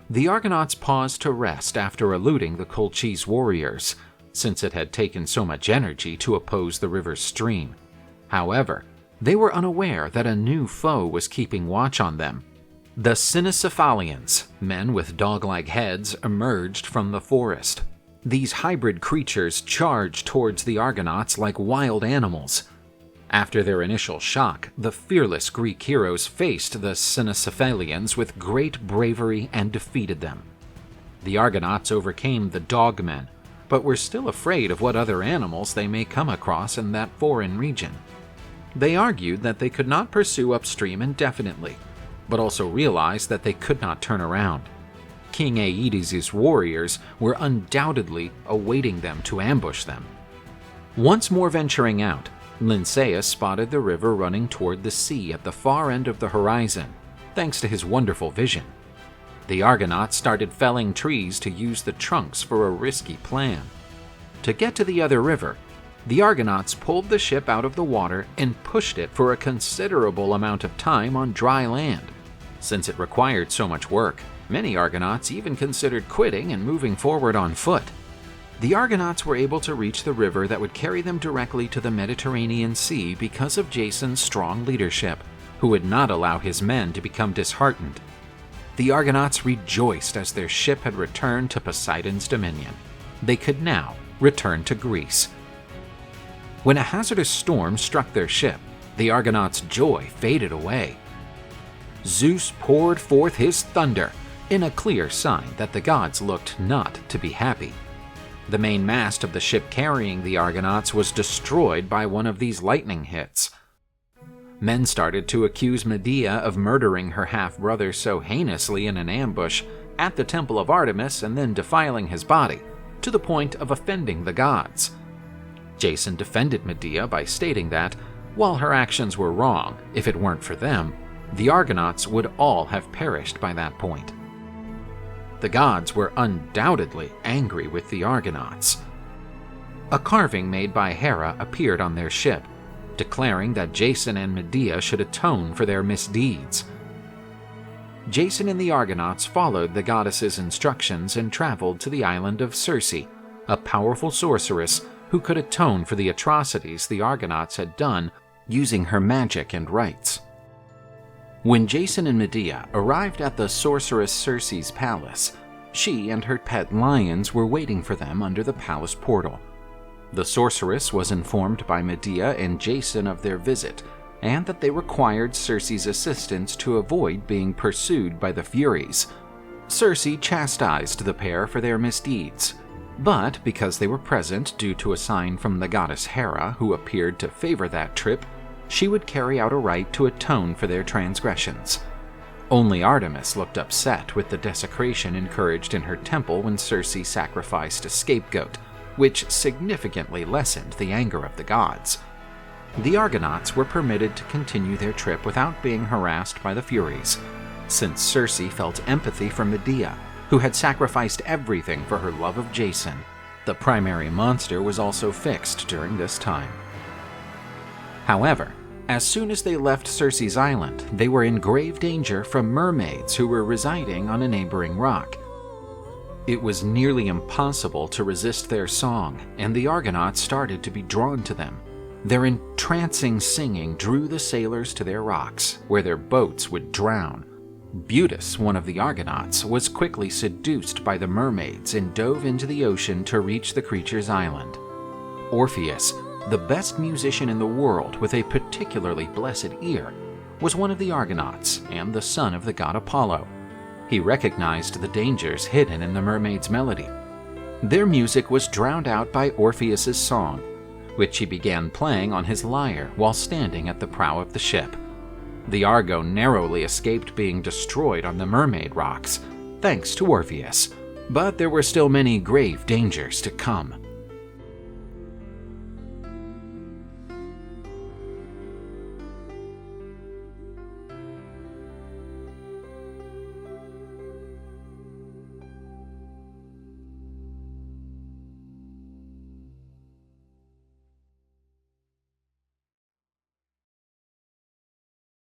The Argonauts paused to rest after eluding the Colchis warriors, since it had taken so much energy to oppose the river's stream. However, they were unaware that a new foe was keeping watch on them. The Cynocephalians, men with dog-like heads, emerged from the forest. These hybrid creatures charged towards the Argonauts like wild animals. After their initial shock, the fearless Greek heroes faced the Cynocephalians with great bravery and defeated them. The Argonauts overcame the dogmen, but were still afraid of what other animals they may come across in that foreign region. They argued that they could not pursue upstream indefinitely, but also realized that they could not turn around. King Aeetes' warriors were undoubtedly awaiting them to ambush them. Once more venturing out, Linnaeus spotted the river running toward the sea at the far end of the horizon, thanks to his wonderful vision. The Argonauts started felling trees to use the trunks for a risky plan. To get to the other river, the Argonauts pulled the ship out of the water and pushed it for a considerable amount of time on dry land. Since it required so much work, many Argonauts even considered quitting and moving forward on foot. The Argonauts were able to reach the river that would carry them directly to the Mediterranean Sea because of Jason's strong leadership, who would not allow his men to become disheartened. The Argonauts rejoiced as their ship had returned to Poseidon's dominion. They could now return to Greece. When a hazardous storm struck their ship, the Argonauts' joy faded away. Zeus poured forth his thunder, in a clear sign that the gods looked not to be happy. The main mast of the ship carrying the Argonauts was destroyed by one of these lightning hits. Men started to accuse Medea of murdering her half-brother so heinously in an ambush at the temple of Artemis and then defiling his body, to the point of offending the gods. Jason defended Medea by stating that, while her actions were wrong, if it weren't for them, the Argonauts would all have perished by that point. The gods were undoubtedly angry with the Argonauts. A carving made by Hera appeared on their ship, declaring that Jason and Medea should atone for their misdeeds. Jason and the Argonauts followed the goddess's instructions and traveled to the island of Circe, a powerful sorceress who could atone for the atrocities the Argonauts had done using her magic and rites. When Jason and Medea arrived at the sorceress Circe's palace, she and her pet lions were waiting for them under the palace portal. The sorceress was informed by Medea and Jason of their visit, and that they required Circe's assistance to avoid being pursued by the Furies. Circe chastised the pair for their misdeeds, but because they were present due to a sign from the goddess Hera, who appeared to favor that trip, she would carry out a rite to atone for their transgressions. Only Artemis looked upset with the desecration encouraged in her temple when Circe sacrificed a scapegoat, which significantly lessened the anger of the gods. The Argonauts were permitted to continue their trip without being harassed by the Furies, since Circe felt empathy for Medea, who had sacrificed everything for her love of Jason. The primary monster was also fixed during this time. However, as soon as they left Circe's island, they were in grave danger from mermaids who were residing on a neighboring rock. It was nearly impossible to resist their song, and the Argonauts started to be drawn to them. Their entrancing singing drew the sailors to their rocks, where their boats would drown. Butes, one of the Argonauts, was quickly seduced by the mermaids and dove into the ocean to reach the creature's island. Orpheus, the best musician in the world with a particularly blessed ear, was one of the Argonauts and the son of the god Apollo. He recognized the dangers hidden in the mermaid's melody. Their music was drowned out by Orpheus's song, which he began playing on his lyre while standing at the prow of the ship. The Argo narrowly escaped being destroyed on the mermaid rocks, thanks to Orpheus, but there were still many grave dangers to come.